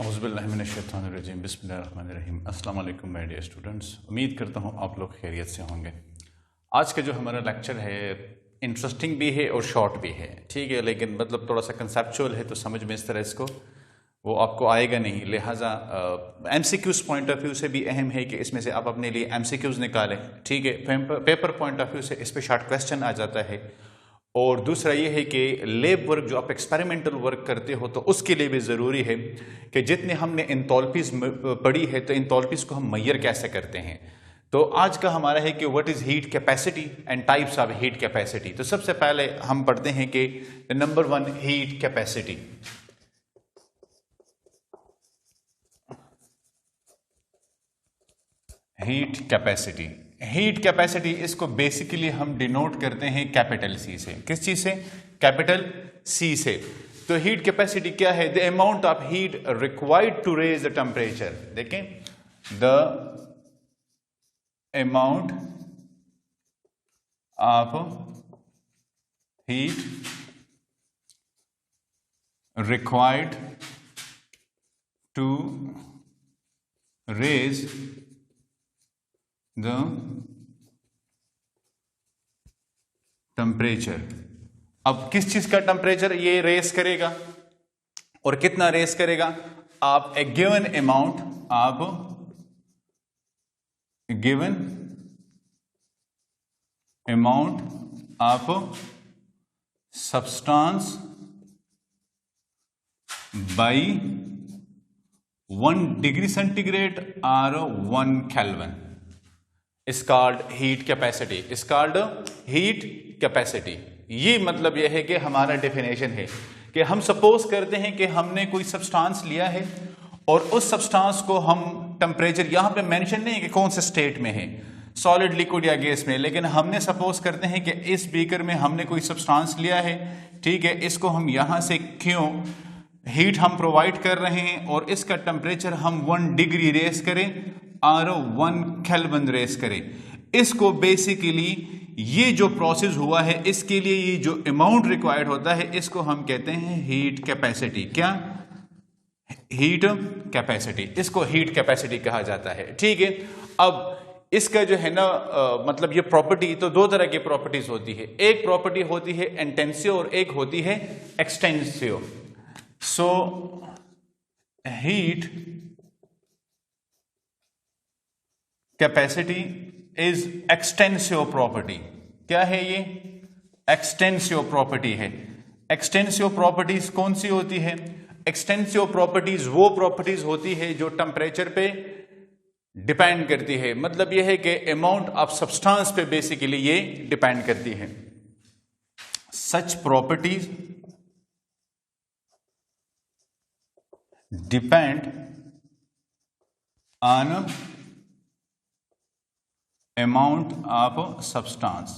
औज़ुबिल्लाहिमिनश्शैतानिर्रजीम बिस्मिल्लाहिर्रहमानिर्रहीम। अस्सलाम वालेकुम माय डियर स्टूडेंट्स, उम्मीद करता हूँ आप लोग खैरियत से होंगे। आज का जो हमारा लेक्चर है इंटरेस्टिंग भी है और शॉर्ट भी है, ठीक है, लेकिन मतलब थोड़ा सा कंसेप्चुअल है, तो समझ में इस तरह इसको वो आपको आएगा नहीं। लिहाजा MCQs पॉइंट ऑफ व्यू से भी अहम है कि इसमें से आप अपने लिए MCQs निकालें, ठीक है। पेपर पॉइंट ऑफ व्यू से इस पर शॉर्ट क्वेश्चन आ जाता है। और दूसरा ये है कि लैब वर्क जो आप एक्सपेरिमेंटल वर्क करते हो तो उसके लिए भी ज़रूरी है कि जितने हमने इंथैल्पीज़ पढ़ी है तो इंथैल्पीज़ को हम मेजर कैसे करते हैं। तो आज का हमारा है कि what is heat capacity and types of heat capacity. तो सबसे पहले हम पढ़ते हैं कि number 1 heat capacity. Heat capacity इसको बेसिकली हम डिनोट करते हैं कैपिटल सी से। किस चीज से? कैपिटल सी से। तो हीट कैपेसिटी क्या है? The amount of heat required to raise the temperature. देखें, the amount of heat required to raise the temperature. अब किस चीज का टेम्परेचर ये रेस करेगा और कितना रेस करेगा? आप ए गिवन अमाउंट, आप given amount of substance by 1 degree centigrade और 1 kelvin is called heat capacity, is called heat capacity। ये मतलब यह है कि हमारा डेफिनेशन है कि हम सपोज करते हैं कि हमने कोई सब्सटेंस लिया है और उस सब्सटेंस को हम टेम्परेचर, यहां पे मेंशन नहीं है कि कौन से स्टेट में है, सॉलिड, लिक्विड या गैस में, लेकिन हमने सपोज करते हैं कि इस बीकर में हमने कोई सब्सटेंस लिया है, ठीक है। इसको हम यहां से क्यों हीट हम प्रोवाइड कर रहे हैं और इसका टेम्परेचर हम 1 डिग्री रेस करें और 1 केल्विन रेस करें। इसको बेसिकली ये जो प्रोसेस हुआ है इसके लिए ये जो अमाउंट रिक्वायर्ड होता है इसको हम कहते हैं हीट कैपेसिटी। क्या? Heat capacity. इसको हीट कैपेसिटी कहा जाता है, ठीक है। अब इसका जो है ना मतलब ये प्रॉपर्टी, तो 2 तरह की प्रॉपर्टीज होती है। एक प्रॉपर्टी होती है इंटेंसिव और एक होती है extensive. So heat capacity is extensive property. क्या है ये? एक्सटेंसिव प्रॉपर्टी है। एक्सटेंसिव प्रॉपर्टीज कौन सी होती है? एक्सटेंसिव प्रॉपर्टीज वो प्रॉपर्टीज होती है जो टेम्परेचर पे डिपेंड करती है। मतलब यह है कि अमाउंट ऑफ सब्सटेंस पे बेसिकली ये डिपेंड करती है। Such properties depend on amount of substance।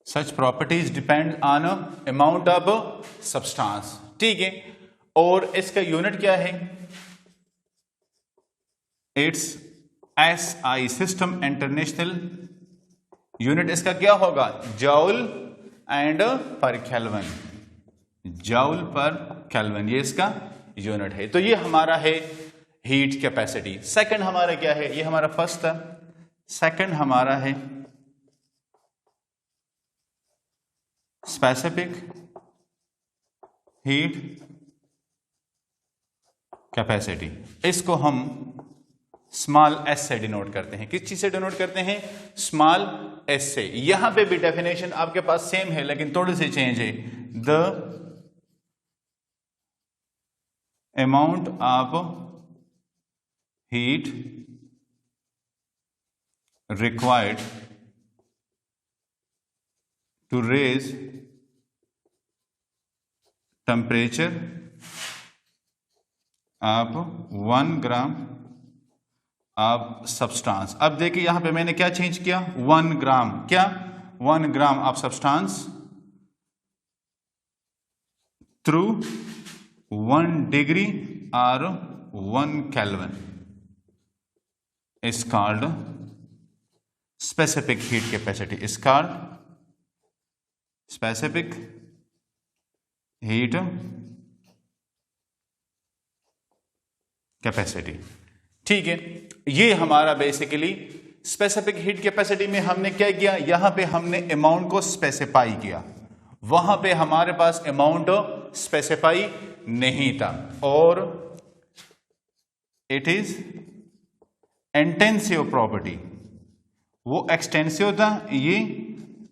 such properties depend on amount of substance, ठीक है। और इसका यूनिट क्या है? It's SI system international unit इसका क्या होगा? जूल एंड पर केल्विन। जूल पर केल्विन ये इसका यूनिट है। तो ये हमारा है हीट कैपेसिटी। सेकंड हमारा क्या है? ये हमारा फर्स्ट था। सेकंड हमारा है स्पेसिफिक हीट कैपेसिटी। इसको हम स्मॉल s से डिनोट करते हैं। किस चीज से डिनोट करते हैं? स्मॉल s से। यहां पे भी डेफिनेशन आपके पास सेम है लेकिन थोड़ी सी चेंज है। The amount of heat required to raise temperature of 1 gram of substance। अब देखिए यहां पे मैंने क्या चेंज किया? 1 ग्राम। क्या? 1 gram of substance through 1 degree और 1 kelvin is called specific heat capacity, is called specific heat capacity. ठीक है, ये हमारा बेसिकली स्पेसिफिक हीट कैपेसिटी में हमने क्या किया, यहां पे हमने अमाउंट को स्पेसिफाई किया, वहां पे हमारे पास अमाउंट स्पेसिफाई नहीं था, और इट इज इंटेंसिव प्रॉपर्टी, वो एक्सटेंसिव था, ये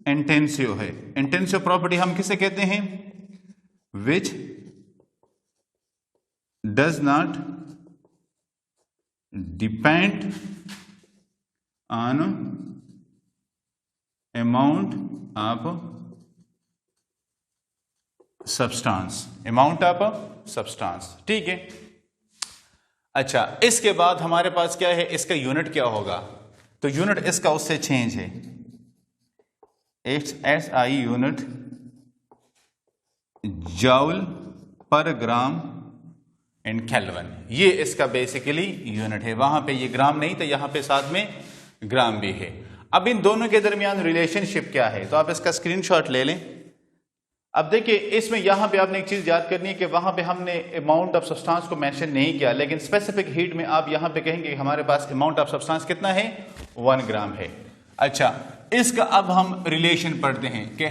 इंटेंसिव है। इंटेंसिव प्रॉपर्टी हम किसे कहते हैं, which does not depend on amount of substance, amount of substance. ठीक है, अच्छा, इसके बाद हमारे पास क्या है, इसका यूनिट क्या होगा, तो यूनिट इसका उससे चेंज है, एस आई यूनिट जूल पर ग्राम इन केल्विन, ये इसका बेसिकली यूनिट है। वहां पे ये ग्राम नहीं था, यहां पे साथ में ग्राम भी है। अब इन दोनों के दरमियान रिलेशनशिप क्या है, तो आप इसका स्क्रीनशॉट ले लें। अब देखिए, इसमें यहां पे आपने एक चीज याद करनी है कि वहां पे हमने अमाउंट ऑफ सब्सटेंस को मेंशन नहीं किया, लेकिन स्पेसिफिक हीट में आप यहां पे कहेंगे हमारे पास अमाउंट ऑफ सब्सटेंस कितना है, 1 ग्राम है। अच्छा, इसका अब हम रिलेशन पढ़ते हैं कि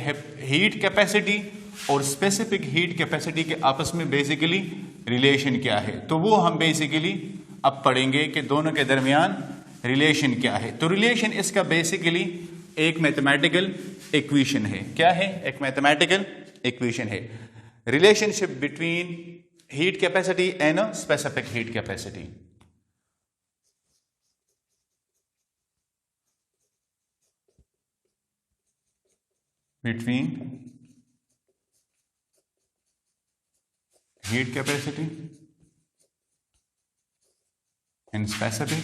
हीट कैपेसिटी और स्पेसिफिक हीट कैपेसिटी के आपस में बेसिकली रिलेशन क्या है, तो वो हम बेसिकली अब पढ़ेंगे कि दोनों के दरमियान रिलेशन क्या है। तो रिलेशन इसका बेसिकली एक मैथमेटिकल इक्वेशन है। क्या है, एक मैथमेटिकल इक्वेशन है, relationship between heat capacity and specific heat capacity. Between heat capacity and specific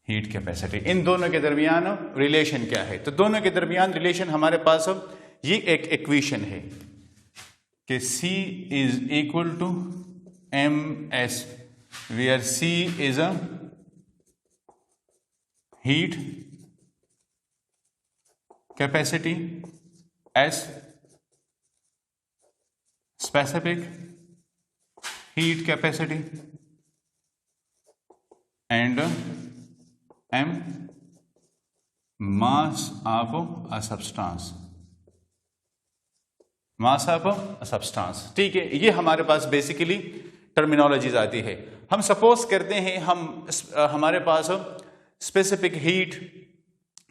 heat capacity, इन दोनों के दरमियान रिलेशन क्या है, तो दोनों के दरमियान रिलेशन हमारे पास ये एक इक्वेशन है कि C is equal to ms, where C is a heat capacity, S specific heat capacity and M mass of a substance, mass of a substance। ठीक है, ये हमारे पास बेसिकली टर्मिनोलॉजीज आती है। हम सपोज करते हैं हमारे पास स्पेसिफिक हीट,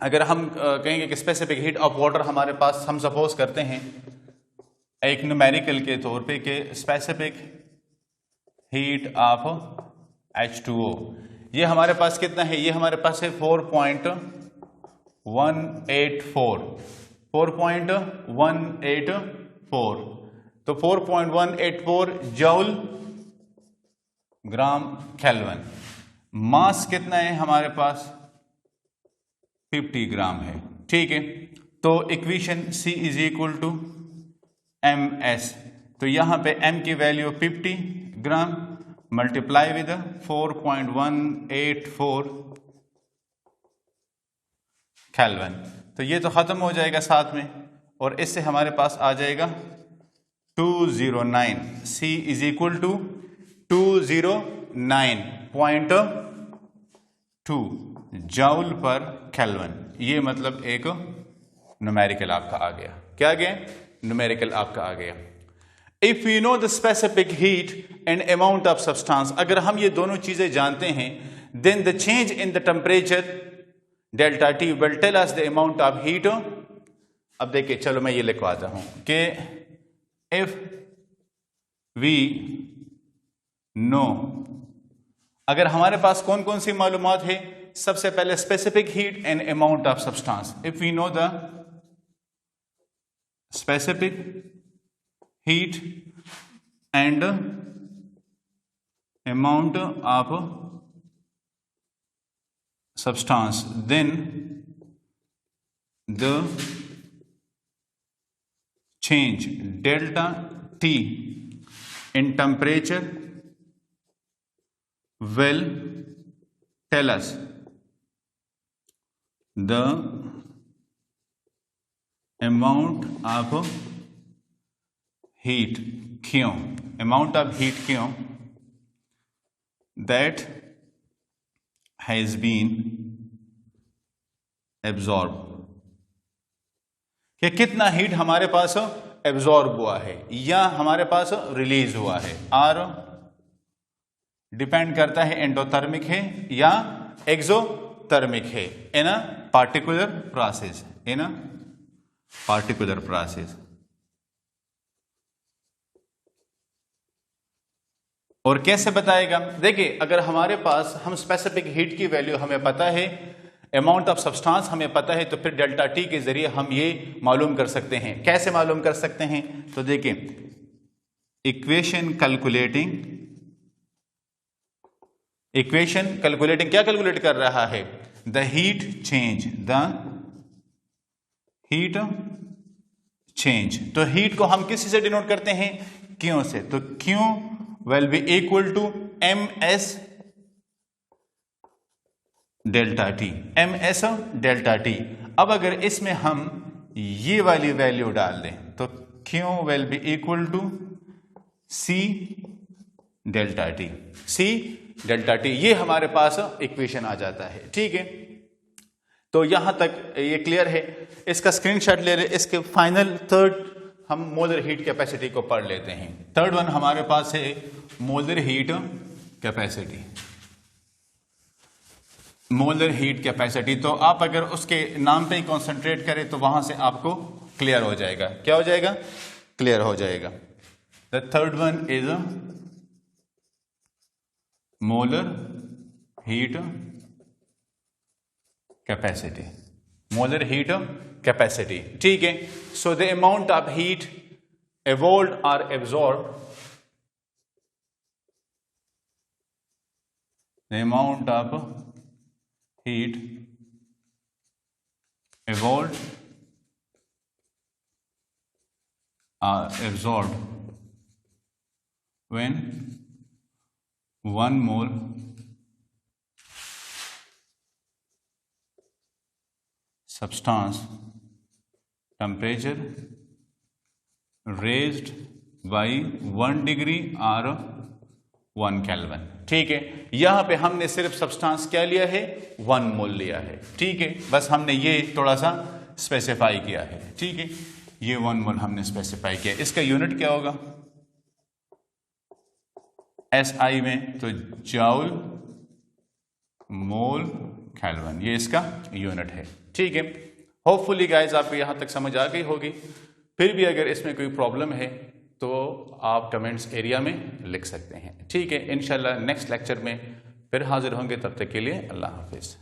अगर हम कहेंगे कि स्पेसिफिक हीट ऑफ वाटर हमारे पास, हम सपोज करते हैं एक न्यूमेरिकल के तौर पे कि स्पेसिफिक हीट ऑफ H2O, ये हमारे पास कितना है, ये हमारे पास है 4.184, तो 4.184 जूल ग्राम केल्विन। मास कितना है हमारे पास, 50 ग्राम है। ठीक है, तो equation C is equal to ms, तो यहां पे m की value 50 gram multiply with 4.184 kelvin, तो ये तो खत्म हो जाएगा साथ में, और इससे हमारे पास आ जाएगा 209। C is equal to 209.2 joule per kelvin. ये मतलब एक न्यूमेरिकल आपका आ गया। क्या आ गया, न्यूमेरिकल आपका आ गया। If you know the specific heat and amount of substance, अगर हम ये दोनों चीजें जानते हैं, then the change in the temperature delta T will tell us the amount of heat. अब देखिए, चलो मैं ये लिखवाता हूं कि इफ वी नो, अगर हमारे पास कौन कौन सी मालूमात है, सबसे पहले specific heat and amount of substance. If we know the specific heat and amount of substance, then the change delta T in temperature will tell us the amount of heat Q, amount of heat Q that has been absorbed, कि कितना heat हमारे पास absorb हुआ है या हमारे पास release हुआ है, और डिपेंड करता है एंडोथर्मिक है या एक्सोथर्मिक है in a particular process, in a particular process. और कैसे बताएगा? देखिए, अगर हमारे पास हम स्पेसिफिक हीट की वैल्यू हमें पता है, अमाउंट ऑफ सब्सटेंस हमें पता है, तो फिर डेल्टा टी के जरिए हम ये मालूम कर सकते हैं। कैसे मालूम कर सकते हैं? तो देखिए, इक्वेशन कैलकुलेटिंग क्या कैलकुलेट कर रहा है? The heat change, the heat change. तो हीट को हम किसी से डिनोट करते हैं? क्यू से। तो Q will be equal to ms delta T, ms delta T. अब अगर इसमें हम ये वाली वैल्यू डाल दें तो Q will be equal to C delta T, C delta T. ये हमारे पास इक्वेशन आ जाता है। ठीक है, तो यहां तक ये क्लियर है। इसका स्क्रीनशॉट ले ले। इसके फाइनल थर्ड हम मोलर हीट कैपेसिटी को पढ़ लेते हैं। थर्ड वन हमारे पास है molar heat capacity. Molar heat capacity, तो आप अगर उसके नाम पे ही कॉन्सेंट्रेट करें तो वहां से आपको क्लियर हो जाएगा। क्या हो जाएगा? क्लियर हो जाएगा। The third one is molar heat capacity, molar heat capacity. ठीक है, so the amount of heat evolved or absorbed, the amount of heat evolved or absorbed when 1 mole substance temperature raised by 1 degree और 1 kelvin. ठीक है, यहां पे हमने सिर्फ substance क्या लिया है? 1 मोल लिया है। ठीक है, बस हमने ये थोड़ा सा स्पेसिफाई किया है। ठीक है, ये 1 मोल हमने स्पेसिफाई किया। इसका यूनिट क्या होगा SI में? तो जूल मोल केल्विन, ये इसका यूनिट है। ठीक है, होपफुली गाइस आपको यहां तक समझ आ गई होगी। फिर भी अगर इसमें कोई प्रॉब्लम है तो आप कमेंट्स एरिया में लिख सकते हैं। ठीक है, इंशाल्लाह नेक्स्ट लेक्चर में फिर हाजिर होंगे। तब तक के लिए अल्लाह हाफिज़।